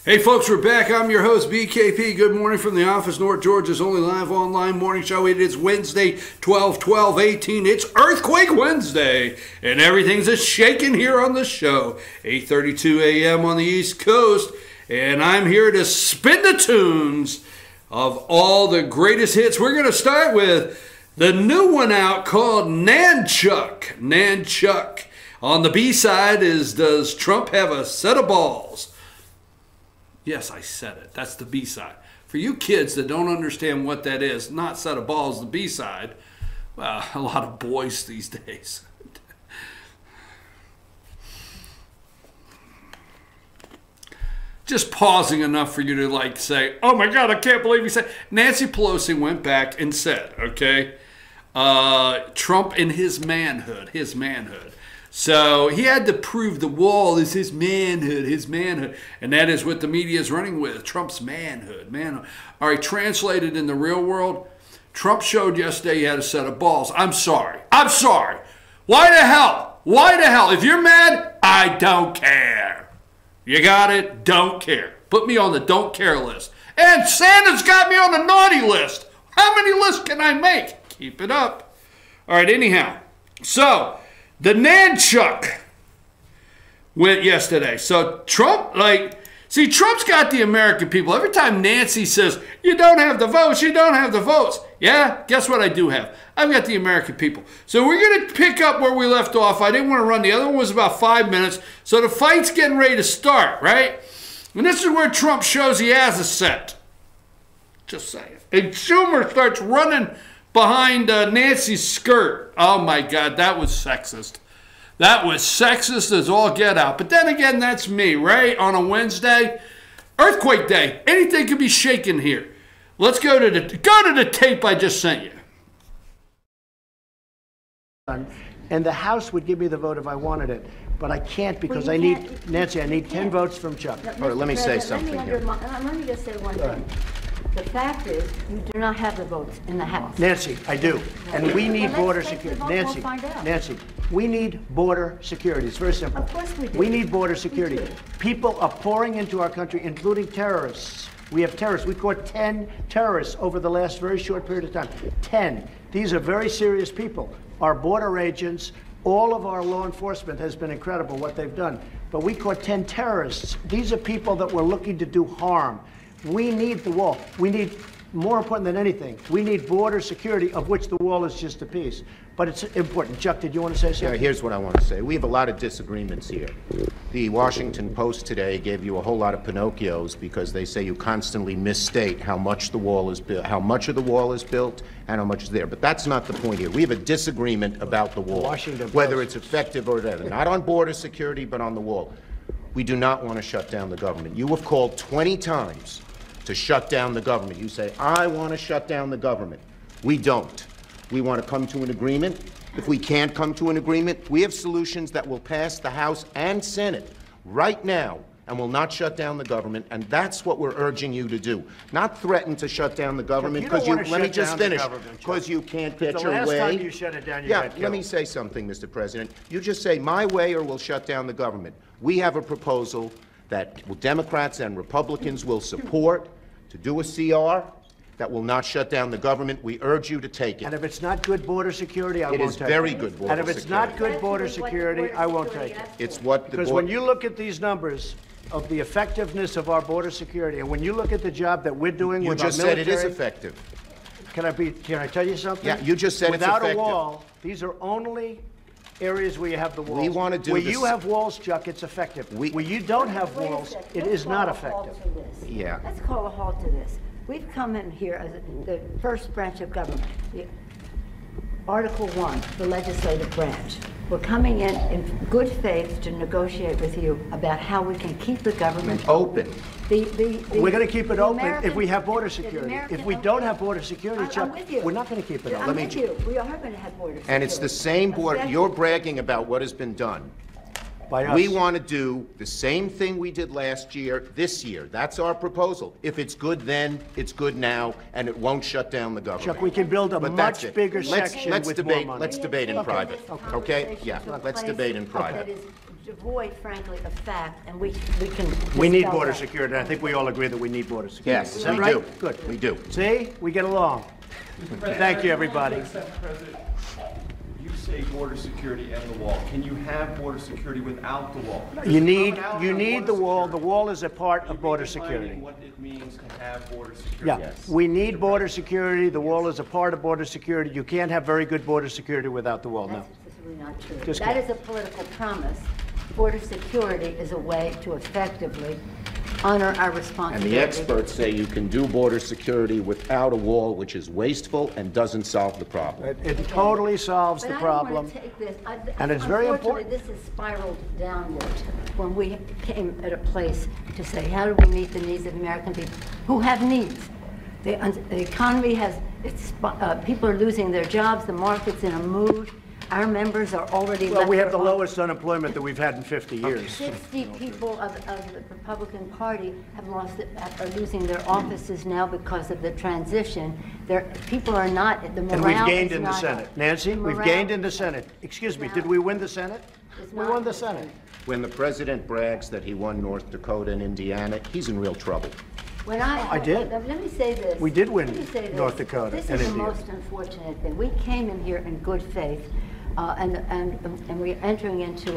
Hey folks, we're back. I'm your host, BKP. Good morning from the office, North Georgia's only live online morning show. It is Wednesday, 12/12/18. It's Earthquake Wednesday, and everything's a shaking here on the show. 8:32 a.m. on the East Coast, and I'm here to spin the tunes of all the greatest hits. We're going to start with the new one out called Nanchuck. Nanchuck. On the B-side is Does Trump Have a Set of Balls? Yes, I said it. That's the B-side. For you kids that don't understand what that is, not set of balls, the B-side, well, a lot of boys these days. Just pausing enough for you to like say, oh my God, I can't believe he said. Nancy Pelosi went back and said, okay, Trump in his manhood. So he had to prove the wall is his manhood. And that is what the media is running with, Trump's manhood. All right, translated in the real world, Trump showed yesterday he had a set of balls. I'm sorry. Why the hell? If you're mad, I don't care. You got it? Don't care. Put me on the don't care list. And Santa's got me on the naughty list. How many lists can I make? Keep it up. All right, anyhow. So, the Nanchuck went yesterday. So Trump, Trump's got the American people. Every time Nancy says, you don't have the votes, Yeah, guess what I do have? I've got the American people. So we're going to pick up where we left off. I didn't want to run. The other one was about 5 minutes. So the fight's getting ready to start, right? And this is where Trump shows he has a set. Just saying. And Schumer starts running behind Nancy's skirt. Oh my God, that was sexist. That was sexist as all get out. But then again, that's me, right? On a Wednesday, Earthquake Day. Anything can be shaken here. Let's go to the tape I just sent you. And the House would give me the vote if I wanted it, but I can't because I need 10 votes from Chuck. No, All right, let me say something here. Let me just say one thing. The fact is, you do not have the votes in the House. Nancy, I do. And we need border security. Nancy, we need border security. It's very simple. Of course we do. We need border security. People are pouring into our country, including terrorists. We have terrorists. We caught 10 terrorists over the last very short period of time. 10. These are very serious people. Our border agents, all of our law enforcement has been incredible what they've done. But we caught 10 terrorists. These are people that were looking to do harm. We need the wall. We need, more important than anything, we need border security, of which the wall is just a piece. But it's important. Chuck, did you want to say something? Yeah, here's what I want to say. We have a lot of disagreements here. The Washington Post today gave you a whole lot of Pinocchios because they say you constantly misstate how much the wall is built, how much of the wall is built, and how much is there. But that's not the point here. We have a disagreement about the wall, whether it's effective or whatever. Not on border security, but on the wall. We do not want to shut down the government. You have called 20 times to shut down the government. You say, I want to shut down the government. We don't. We want to come to an agreement. If we can't come to an agreement, we have solutions that will pass the House and Senate right now and will not shut down the government, and that's what we're urging you to do. Not threaten to shut down the government, because let me just finish, because you can't get your way. The last time you shut it down, you got killed. Let me say something, Mr. President. You just say, my way or we'll shut down the government. We have a proposal that Democrats and Republicans will support to do a CR that will not shut down the government. We urge you to take it. And if it's not good border security, I won't take it. It is very good border security. And if it's not good border security, I won't take it. It's what the Because when you look at these numbers of the effectiveness of our border security, and when you look at the job that we're doing with our military... You just said it is effective. Can I tell you something? Yeah, you just said it's effective. Without a wall, these are only areas where you have the walls. We want to do Where you have walls, Chuck, it's effective. Where you don't have walls, it is not effective. Yeah. Let's call a halt to this. We've come in here as the first branch of government, Article 1, the legislative branch. We're coming in good faith to negotiate with you about how we can keep the government open. We're going to keep it open if we have border security. If we don't have border security, Chuck, we're not going to keep it open. I'm with you. We are going to have border security. And it's the same border. You're bragging about what has been done. By us. We want to do the same thing we did last year, this year. That's our proposal. If it's good then, it's good now, and it won't shut down the government. Chuck, we can build a much bigger section with more money. Let's debate in private. Okay? Yeah, let's debate in private. devoid, frankly, of fact, and we can. We need dispel border that. security. I think we all agree that we need border security. Yes, Is that we right? do. Good. We do. See, we get along. Thank you, everybody. Mr. President, you say border security and the wall. Can you have border security without the wall? You need Commonality the on wall. border The wall is a part security. of border Are you redefining security. what it means to have border security? Yeah, we need border security. The wall is a part of border security. You can't have very good border security without the wall, no. That's really not true. Just That kidding. is a political promise. Border security is a way to effectively honor our And responsibility. the experts say you can do border security without a wall, which is wasteful and doesn't solve the problem. It totally solves the But I don't problem. want to take this. And it's very important. Unfortunately, this has spiraled downward when we came at a place to say, how do we meet the needs of American people who have needs? The economy has, people are losing their jobs, the market's in a mood. Our members are already Well, left we have their the office. lowest unemployment that we've had in 50 years. 60 people of the Republican Party are losing their offices now because of the transition. People are not, the morale And we've gained is in the not Senate. up. Nancy, The we've morale gained in the Senate. Excuse me, did we win the Senate? is We not won the in Senate. When the president brags that he won North Dakota and Indiana, he's in real trouble. When I did. Let me say this. We did win Let me say this. North Dakota This and is the Indiana. most unfortunate thing. We came in here in good faith, and we're entering into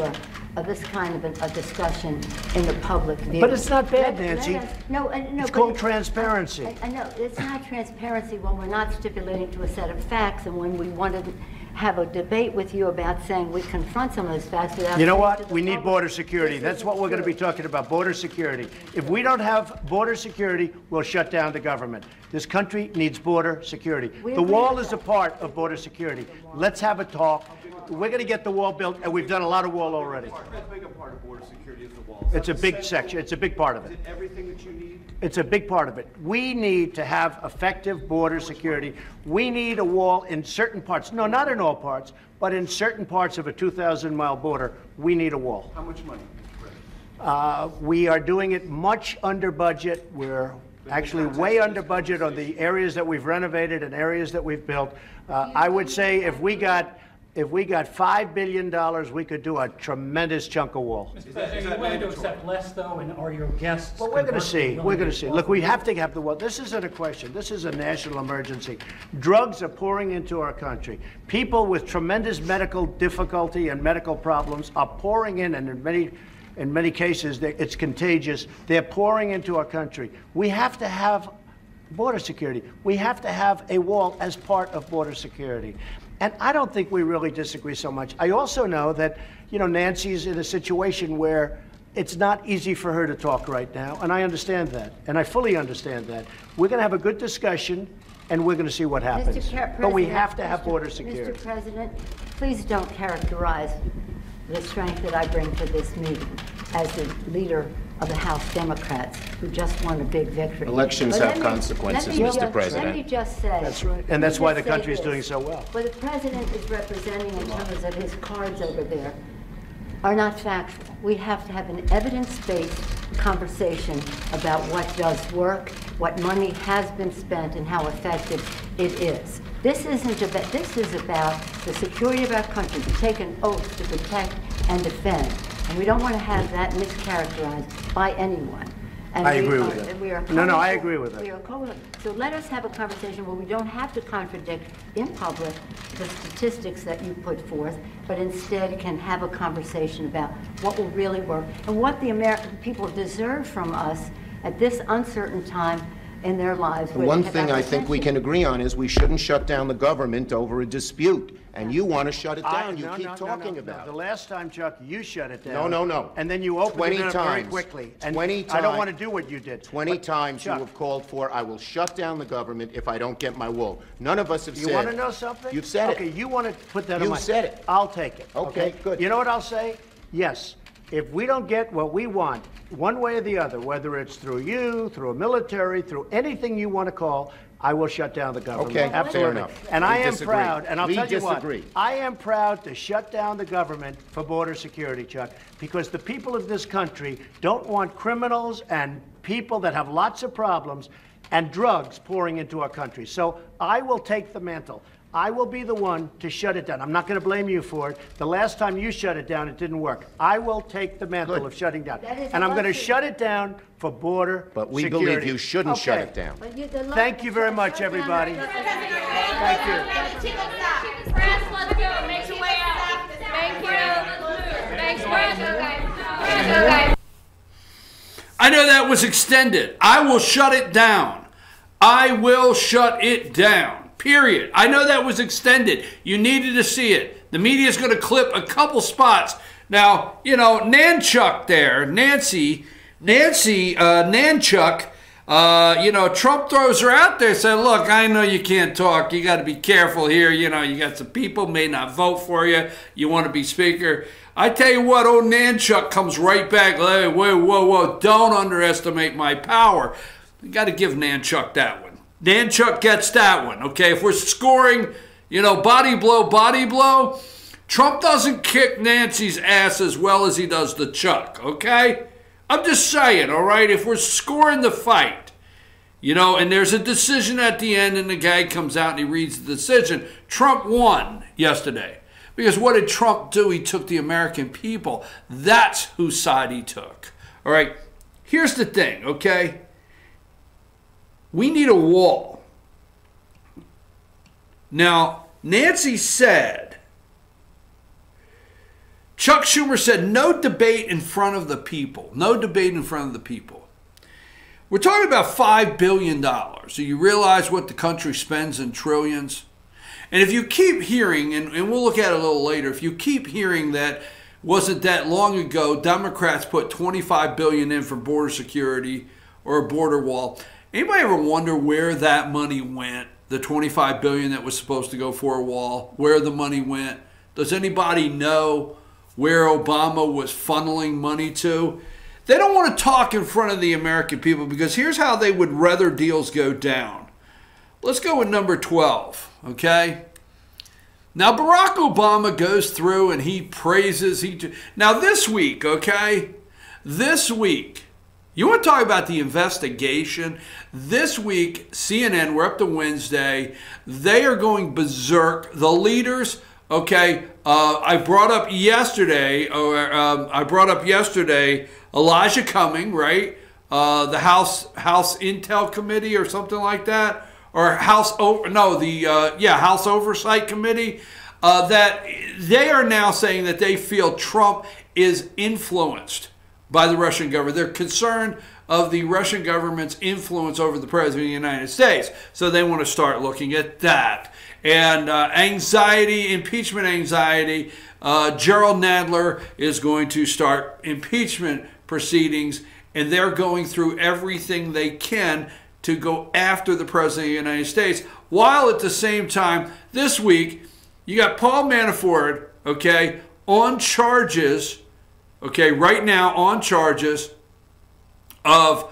this kind of a discussion in the public view. But it's not bad, Let Nancy. us- No, It's but called transparency. I know, it's not transparency when we're not stipulating to a set of facts, and when we want to have a debate with you about saying we confront some of those facts without. You know saying what? to the We need public, border security. this That's what we're going to be isn't true. talking about, border security. If we don't have border security, we'll shut down the government. This country needs border security. We The agree wall with is a that. part of border security. Let's have a talk. We're going to get the wall built, and we've done a lot of wall already. How big a part of border security is the wall? It's a big section. It's a big part of Is it. it everything that you need? It's a big part of it. We need to have effective border security. We need a wall in certain parts. No, not in all parts, but in certain parts of a 2,000-mile border, we need a wall. How much money, Mr. President? We are doing it much under budget. We're actually way under budget on the areas that we've renovated and areas that we've built. I would say if we got $5 billion, we could do a tremendous chunk of wall. Mr. President, are you willing to accept less, though, and are your guests? Well, we're going to conversely see. willing We're going to see. Look, we cooperate? have to have the wall. This isn't a question. This is a national emergency. Drugs are pouring into our country. People with tremendous medical difficulty and medical problems are pouring in, and in many cases, it's contagious. They're pouring into our country. We have to have border security. We have to have a wall as part of border security. And I don't think we really disagree so much. I also know that, Nancy's in a situation where it's not easy for her to talk right now, and I understand that, and I fully understand that. We're going to have a good discussion, and we're going to see what happens. But we have to have border security. Mr. President, please don't characterize the strength that I bring to this meeting as the leader of the House Democrats who just won a big victory. Elections But have consequences, let me Mr. President. Let me just say. That's right. And that's why the country's doing so well. What the president is representing in terms of his cards over there are not factual. We have to have an evidence-based conversation about what does work, what money has been spent, and how effective it is. This isn't about, this is about the security of our country, to take an oath to protect and defend. And we don't want to have that mischaracterized by anyone. And I we agree are- with that. and we are No, I calling for- agree with that. we are calling- So let us have a conversation where we don't have to contradict in public the statistics that you put forth, but instead can have a conversation about what will really work and what the American people deserve from us at this uncertain time in their lives. where One they have thing I think we can agree on is we shouldn't shut down the government over a dispute. And you want to shut it down. You keep talking about The it. last time, Chuck, you shut it down. No. And then you opened 20 it up very times. quickly. And 20 I don't times. want to do what you did. 20 But, times you Chuck, have called for, I will shut down the government if I don't get my wall. None of us have said. You want to know something? You've said Okay, it. you want to put that on You my... said it. I'll take it. Okay, good. You know what I'll say? Yes. If we don't get what we want, one way or the other, whether it's through you, through a military, through anything you want to call, I will shut down the government. Okay, fair Absolutely. enough. And We I am disagree. proud, and I'll We tell you what, disagree. I am proud to shut down the government for border security, Chuck, because the people of this country don't want criminals and people that have lots of problems and drugs pouring into our country. So I will take the mantle. I will be the one to shut it down. I'm not going to blame you for it. The last time you shut it down, it didn't work. I will take the mantle of shutting down. And I'm going to shut it down for border But we security. believe you shouldn't shut it down. Thank you very much, everybody. Thank you. Press, let's go. Make your way out. Thank you. Thanks, guys. I know that was extended. I will shut it down. I will shut it down. Period. I know that was extended. You needed to see it. The media is going to clip a couple spots. Now, you know, Nanchuk there, Nancy Nanchuk, you know, Trump throws her out there saying, look, I know you can't talk. You got to be careful here. You know, you got some people may not vote for you. You want to be speaker. I tell you what, old Nanchuk comes right back. Hey, whoa, don't underestimate my power. You got to give Nanchuk that one. Nanchuk gets that one, okay? If we're scoring, you know, body blow, Trump doesn't kick Nancy's ass as well as he does the Chuck, okay? I'm just saying, all right? If we're scoring the fight, you know, and there's a decision at the end and the guy comes out and he reads the decision, Trump won yesterday. Because what did Trump do? He took the American people. That's whose side he took, all right? Here's the thing, okay? We need a wall. Now, Nancy said, Chuck Schumer said, no debate in front of the people. No debate in front of the people. We're talking about $5 billion. Do you realize what the country spends in trillions? And if you keep hearing, and we'll look at it a little later, if you keep hearing that wasn't that long ago, Democrats put $25 billion in for border security or a border wall. Anybody ever wonder where that money went? The $25 billion that was supposed to go for a wall, where the money went? Does anybody know where Obama was funneling money to? They don't want to talk in front of the American people because here's how they would rather deals go down. Let's go with number 12, okay? Now, Barack Obama goes through and he praises. Now, this week, okay? This week, you want to talk about the investigation? This week, CNN, we're up to Wednesday, they are going berserk. The leaders, okay, I brought up yesterday Elijah Cumming, right? The House Intel Committee or something like that, or House Oversight Committee, that they are now saying that they feel Trump is influenced by the Russian government. They're concerned of the Russian government's influence over the President of the United States. So they want to start looking at that. And impeachment anxiety, Gerald Nadler is going to start impeachment proceedings, and they're going through everything they can to go after the President of the United States, while at the same time, this week, you got Paul Manafort, okay, on charges, okay, right now on charges of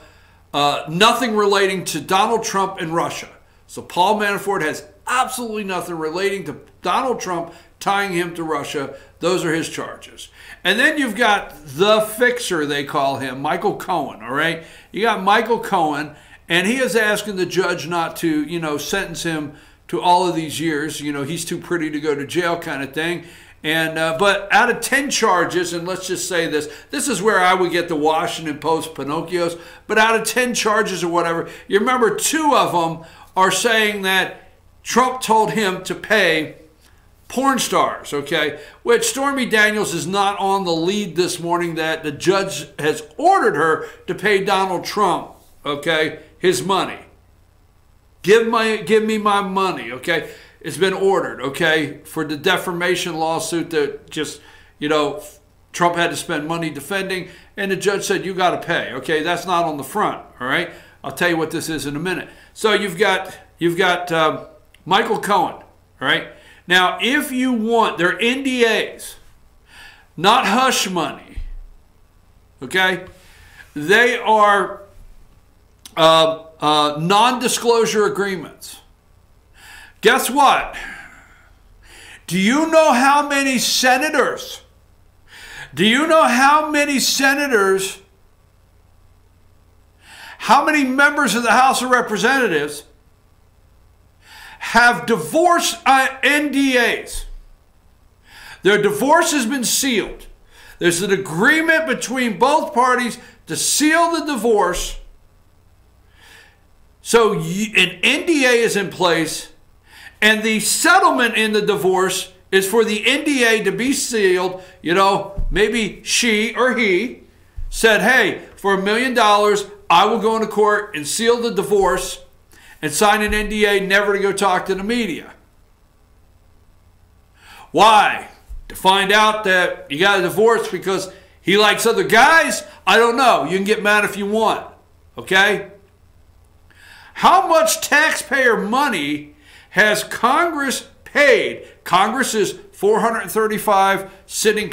nothing relating to Donald Trump and Russia. So Paul Manafort has absolutely nothing relating to Donald Trump, tying him to Russia. Those are his charges. And then you've got the fixer, they call him, Michael Cohen, all right? You got Michael Cohen, and he is asking the judge not to, you know, sentence him to all of these years. You know, he's too pretty to go to jail kind of thing. And but out of 10 charges, and let's just say this is where I would get the Washington Post Pinocchios, but out of 10 charges or whatever, you remember 2 of them are saying that Trump told him to pay porn stars, okay? Which Stormy Daniels is not on the lead this morning, that the judge has ordered her to pay Donald Trump, okay, his money. Give me my money, okay? It's been ordered, okay, for the defamation lawsuit that just, you know, Trump had to spend money defending, and the judge said, you got to pay, okay? That's not on the front, all right? I'll tell you what this is in a minute. So you've got Michael Cohen, all right? Now, if you want, they're NDAs, not hush money, okay? They are non-disclosure agreements. Guess what? Do you know how many senators? How many members of the House of Representatives have divorce NDAs. Their divorce has been sealed. There's an agreement between both parties to seal the divorce. So an NDA is in place, and the settlement in the divorce is for the NDA to be sealed. You know, maybe she or he said, hey, for $1 million, I will go into court and seal the divorce and sign an NDA never to go talk to the media. Why? To find out that you got a divorce because he likes other guys? I don't know. You can get mad if you want. Okay? How much taxpayer money has Congress paid? Congress is 435 sitting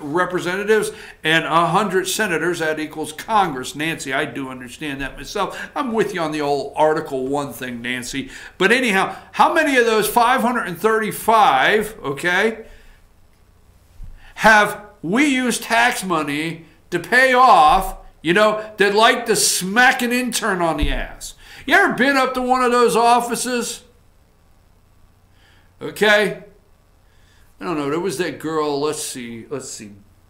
representatives and 100 senators. That equals Congress. Nancy, I do understand that myself. I'm with you on the old Article 1 thing, Nancy. But anyhow, how many of those 535, okay, have we used tax money to pay off, you know, that like to smack an intern on the ass? You ever been up to one of those offices? Okay? I don't know. There was that girl, let's see,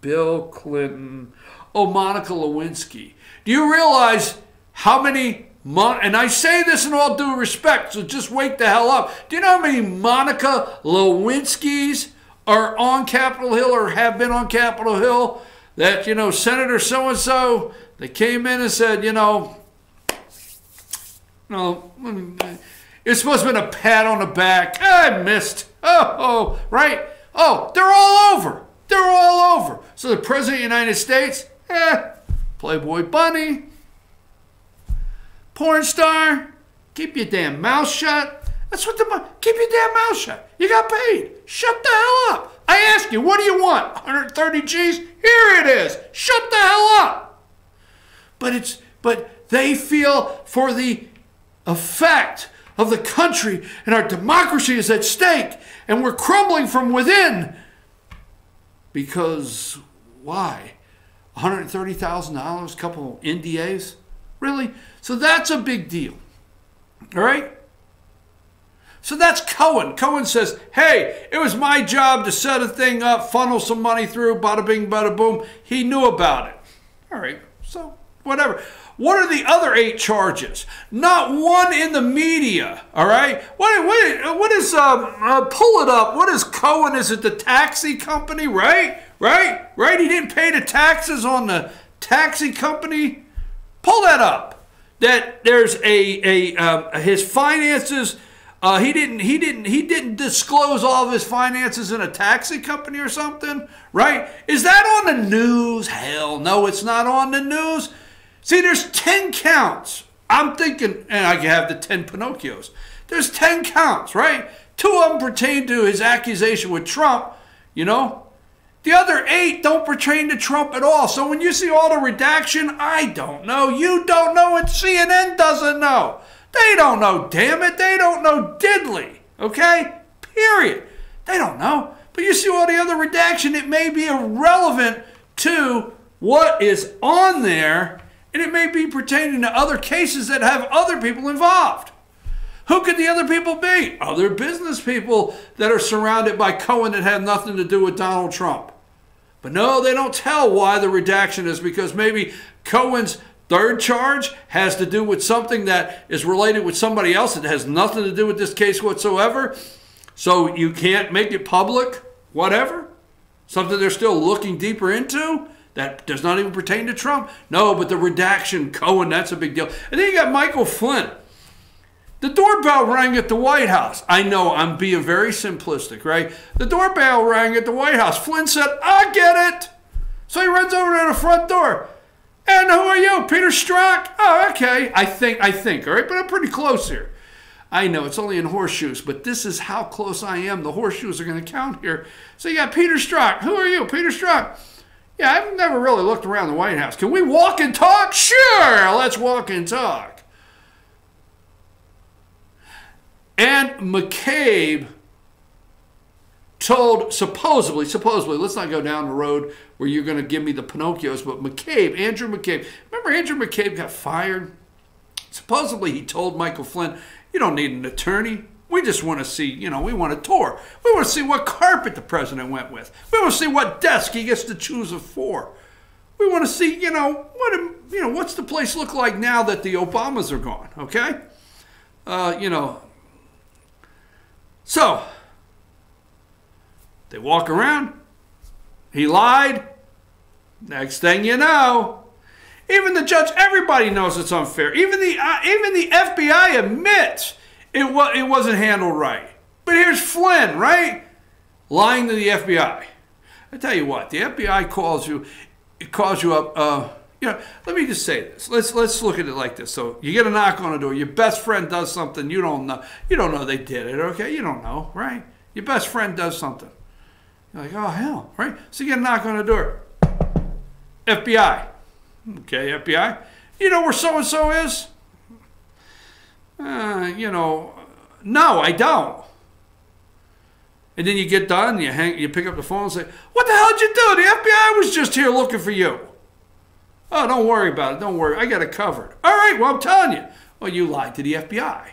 Bill Clinton. Oh, Monica Lewinsky. Do you realize how many, and I say this in all due respect, so just wake the hell up. Do you know how many Monica Lewinskys are on Capitol Hill or have been on Capitol Hill? That, you know, Senator so-and-so, they came in and said, you know, no, it's supposed to have been a pat on the back. I missed. Oh, right? Oh, they're all over. They're all over. So the President of the United States, Playboy bunny, porn star, keep your damn mouth shut. That's what keep your damn mouth shut. You got paid. Shut the hell up. I ask you, what do you want? 130 G's? Here it is. Shut the hell up. But they feel for the effect of the country and our democracy is at stake, and we're crumbling from within. Because why? $130,000, a couple NDAs? Really? So that's a big deal. All right? So that's Cohen. Cohen says, hey, it was my job to set a thing up, funnel some money through, bada bing, bada boom. He knew about it. All right, so whatever. What are the other 8 charges? Not one in the media, all right? What is, pull it up. What is Cohen? Is it the taxi company, right? Right? He didn't pay the taxes on the taxi company. Pull that up. That there's his finances, he didn't disclose all of his finances in a taxi company or something, right? Is that on the news? Hell no, it's not on the news. See, there's 10 counts. I'm thinking, and I can have the 10 Pinocchios. There's 10 counts, right? 2 of them pertain to his accusation with Trump, you know. The other 8 don't pertain to Trump at all. So when you see all the redaction, I don't know. You don't know, and CNN doesn't know. They don't know, damn it. They don't know diddly, okay? Period. They don't know. But you see all the other redaction, it may be irrelevant to what is on there, and it may be pertaining to other cases that have other people involved. Who could the other people be? Other business people that are surrounded by Cohen that have nothing to do with Donald Trump. But no, they don't tell why the redaction is, because maybe Cohen's third charge has to do with something that is related with somebody else that has nothing to do with this case whatsoever. So you can't make it public, whatever. Something they're still looking deeper into that does not even pertain to Trump. No, but the redaction, Cohen, that's a big deal. And then you got Michael Flynn. The doorbell rang at the White House. I know I'm being very simplistic, right? The doorbell rang at the White House. Flynn said, I get it. So he runs over to the front door. And who are you? Peter Strzok? Oh, okay. I think, all right? But I'm pretty close here. I know, it's only in horseshoes, but this is how close I am. The horseshoes are going to count here. So you got Peter Strzok. Who are you? Peter Strzok. Yeah, I've never really looked around the White House. Can we walk and talk? Sure, let's walk and talk. And McCabe told, supposedly, let's not go down the road where you're going to give me the Pinocchios, but McCabe, Andrew McCabe, remember Andrew McCabe got fired? Supposedly he told Michael Flynn, You don't need an attorney. We just want to see, you know, we want a tour. We want to see what carpet the president went with. We want to see what desk he gets to choose it for. We want to see, you know, what's the place look like now that the Obamas are gone, okay? You know, so they walk around. He lied. Next thing you know, even the judge, everybody knows it's unfair. Even the FBI admits it wasn't handled right. But here's Flynn, right? Lying to the FBI. I tell you what, the FBI calls you up. You know, let me just say this. Let's look at it like this. So you get a knock on the door. Your best friend does something you don't know. You don't know they did it. Okay, you don't know, right? Your best friend does something. You're like, oh hell, right? So you get a knock on the door. FBI. Okay, FBI. You know where so-and-so is? You know, no, I don't. And then you get done, you pick up the phone and say, what the hell did you do? The FBI was just here looking for you. Oh, don't worry about it. Don't worry. I got it covered. All right, well, I'm telling you. Well, you lied to the FBI.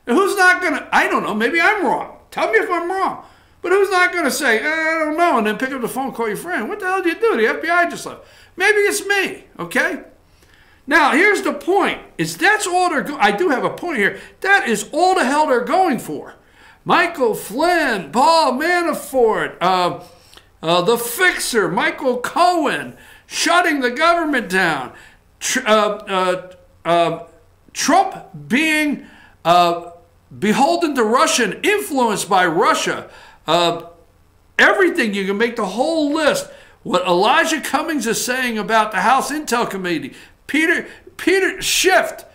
And who's not going to, I don't know, maybe I'm wrong. Tell me if I'm wrong. But who's not going to say, I don't know, and then pick up the phone and call your friend? What the hell did you do? The FBI just left. Maybe it's me, okay? Now, here's the point. That's all I do have a point here. That is all the hell they're going for. Michael Flynn, Paul Manafort, the Fixer, Michael Cohen, shutting the government down, Trump being beholden to Russia and influenced by Russia, everything. You can make the whole list. What Elijah Cummings is saying about the House Intel Committee, Peter Schiff,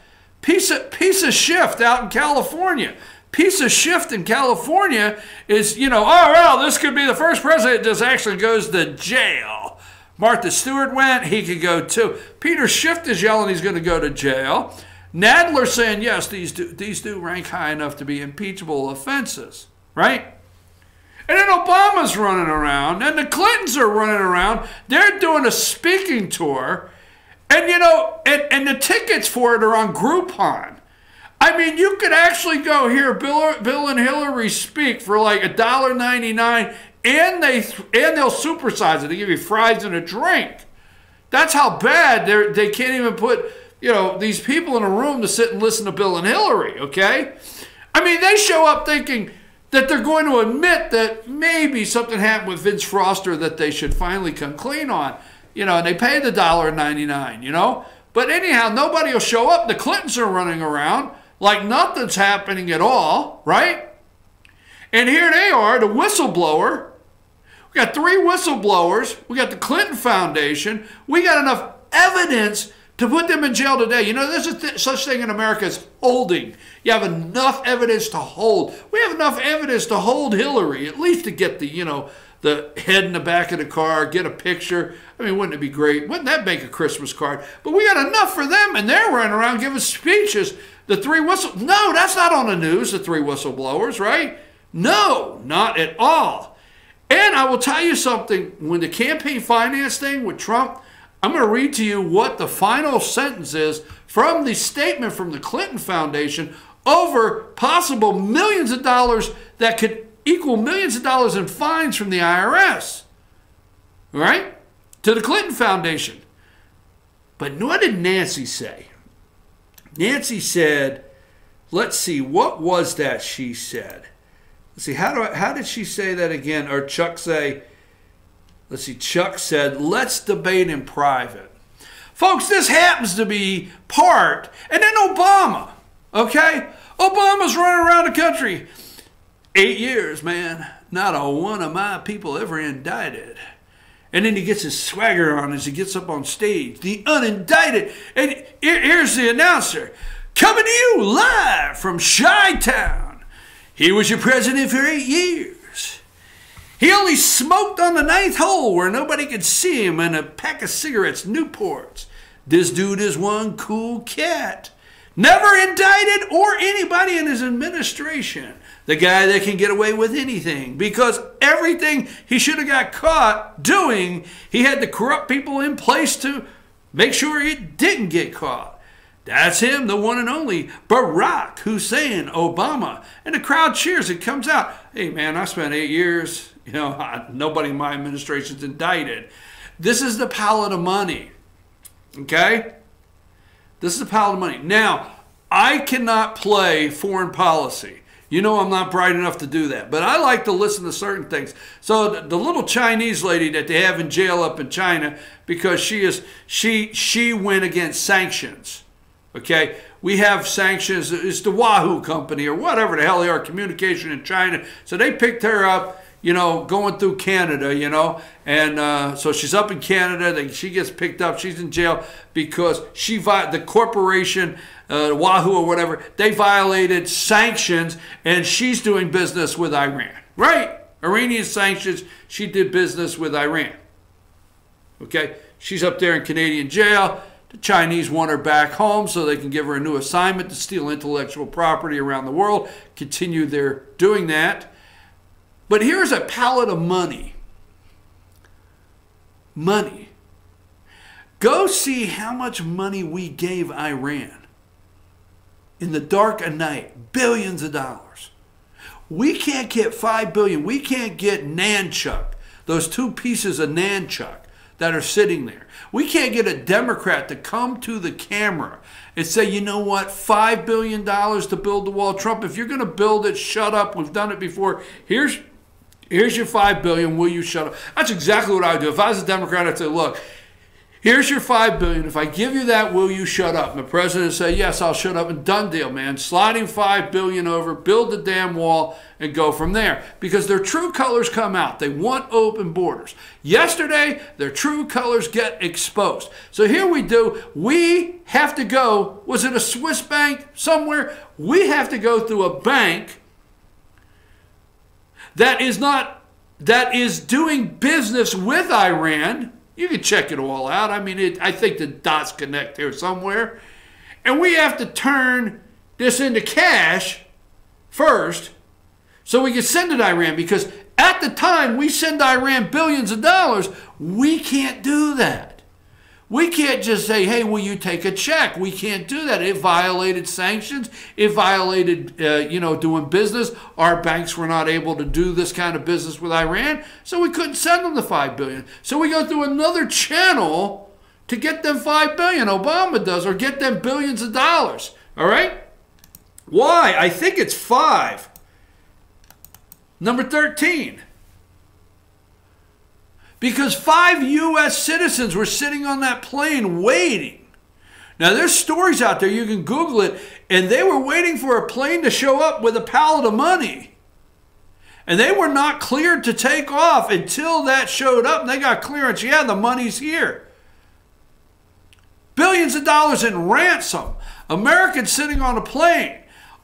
piece of Schiff out in California. Piece of Schiff in California is, you know, oh, well, this could be the first president that just actually goes to jail. Martha Stewart went, he could go too. Peter Schiff is yelling he's going to go to jail. Nadler saying, yes, these do rank high enough to be impeachable offenses, right? And then Obama's running around, and the Clintons are running around. They're doing a speaking tour, and, you know, and the tickets for it are on Groupon. I mean, you could actually go hear Bill and Hillary speak for like $1.99, and they'll supersize it. They give you fries and a drink. That's how bad they can't even put, you know, these people in a room to sit and listen to Bill and Hillary, okay? I mean, they show up thinking that they're going to admit that maybe something happened with Vince Foster that they should finally come clean on, you know, and they pay the $1.99, you know? But anyhow, nobody will show up. The Clintons are running around like nothing's happening at all, right? And here they are, the whistleblower. We got 3 whistleblowers. We got the Clinton Foundation. We got enough evidence to put them in jail today. You know, there's such thing in America as holding. You have enough evidence to hold. We have enough evidence to hold Hillary, at least to get the, you know, the head in the back of the car, get a picture. I mean, wouldn't it be great? Wouldn't that make a Christmas card? But we got enough for them, and they're running around giving speeches. The 3 no, that's not on the news, the 3 whistleblowers, right? No, not at all. And I will tell you something, when the campaign finance thing with Trump, I'm going to read to you what the final sentence is from the statement from the Clinton Foundation over possible millions of dollars that could equal millions of dollars in fines from the IRS, right, to the Clinton Foundation. But what did Nancy say? Nancy said, let's see, what was that she said? Let's see, how did she say that again? Or Chuck say, let's see, Chuck said, let's debate in private. Folks, this happens to be part, and then Obama, okay? Obama's running around the country. 8 years, man. Not a one of my people ever indicted. And then he gets his swagger on as he gets up on stage. The unindicted. And here's the announcer. Coming to you live from Chi-Town. He was your president for 8 years. He only smoked on the 9th hole where nobody could see him and a pack of cigarettes, Newports. This dude is one cool cat. Never indicted or anybody in his administration. The guy that can get away with anything because everything he should have got caught doing, he had the corrupt people in place to make sure he didn't get caught. That's him, the one and only Barack Hussein Obama. And the crowd cheers. It comes out. Hey, man, I spent 8 years. You know, nobody in my administration's indicted. This is the palette of money. Okay? This is the palette of money. Now, I cannot play foreign policy. You know I'm not bright enough to do that. But I like to listen to certain things. So the little Chinese lady that they have in jail up in China, because she went against sanctions. Okay? We have sanctions. It's the Wahoo company or whatever the hell they are, communication in China. So they picked her up, you know, going through Canada, you know. And so she's up in Canada. She gets picked up. She's in jail because the corporation, Wahoo or whatever, they violated sanctions, and she's doing business with Iran. Right? Iranian sanctions. She did business with Iran. Okay? She's up there in Canadian jail. The Chinese want her back home so they can give her a new assignment to steal intellectual property around the world. Continue their doing that. But here's a palette of money. Money. Go see how much money we gave Iran in the dark of night. Billions of dollars. We can't get $5 billion. We can't get Nanchuk, those 2 pieces of Nanchuk that are sitting there. We can't get a Democrat to come to the camera and say, you know what, $5 billion to build the wall. Trump, if you're going to build it, shut up. We've done it before. Here's your $5 billion. Will you shut up? That's exactly what I would do. If I was a Democrat, I'd say, look, here's your $5 billion. If I give you that, will you shut up? And the president would say, yes, I'll shut up. And done deal, man. Sliding $5 billion over, build the damn wall, and go from there. Because their true colors come out. They want open borders. Yesterday, their true colors get exposed. So here we do. We have to go. Was it a Swiss bank somewhere? We have to go through a bank that is doing business with Iran. You can check it all out. I mean, I think the dots connect here somewhere. And we have to turn this into cash first so we can send it to Iran. Because at the time we send Iran billions of dollars, we can't do that. We can't just say, hey, will you take a check? We can't do that. It violated sanctions. It violated, doing business. Our banks were not able to do this kind of business with Iran, so we couldn't send them the $5 billion. So we go through another channel to get them $5 billion. Obama does, or get them billions of dollars. All right? Why? I think it's 5. Number 13. Because 5 U.S. citizens were sitting on that plane waiting. Now, there's stories out there. You can Google it. And they were waiting for a plane to show up with a pallet of money. And they were not cleared to take off until that showed up. And they got clearance. Yeah, the money's here. Billions of dollars in ransom. Americans sitting on a plane.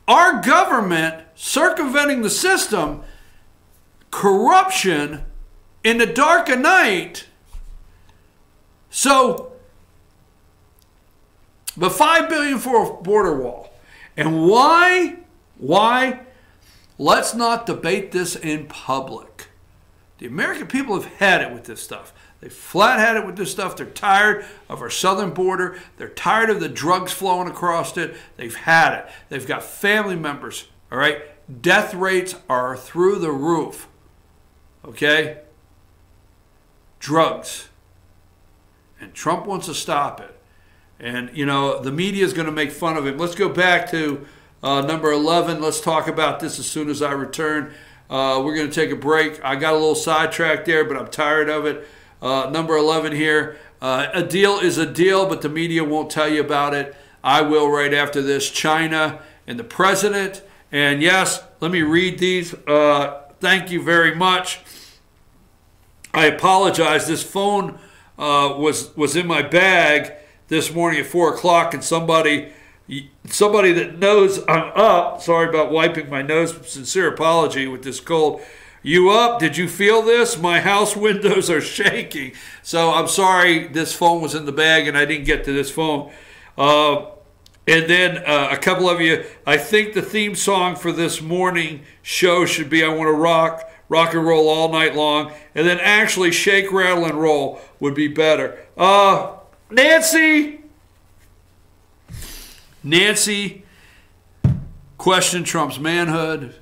Our government circumventing the system. Corruption. In the dark of night. So, but $5 billion for a border wall. And why? Why? Let's not debate this in public. The American people have had it with this stuff. They flat had it with this stuff. They're tired of our southern border. They're tired of the drugs flowing across it. They've had it. They've got family members, all right? Death rates are through the roof, okay? Drugs. And Trump wants to stop it. And, you know, the media is going to make fun of him. Let's go back to number 11. Let's talk about this as soon as I return. We're going to take a break. I got a little sidetracked there, but I'm tired of it. Number 11 here. A deal is a deal, but the media won't tell you about it. I will right after this. China and the president. And yes, let me read these. Thank you very much. I apologize. This phone was in my bag this morning at 4 o'clock, and somebody that knows I'm up. Sorry about wiping my nose. Sincere apology with this cold. You up? Did you feel this? My house windows are shaking. So I'm sorry this phone was in the bag and I didn't get to this phone. And then a couple of you, I think the theme song for this morning show should be I Want to Rock and Roll All Night Long. And then actually Shake, Rattle, and Roll would be better. Nancy! Nancy questioned Trump's manhood.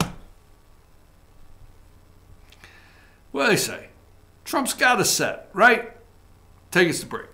What do they say? Trump's got us set, right? Take us to break.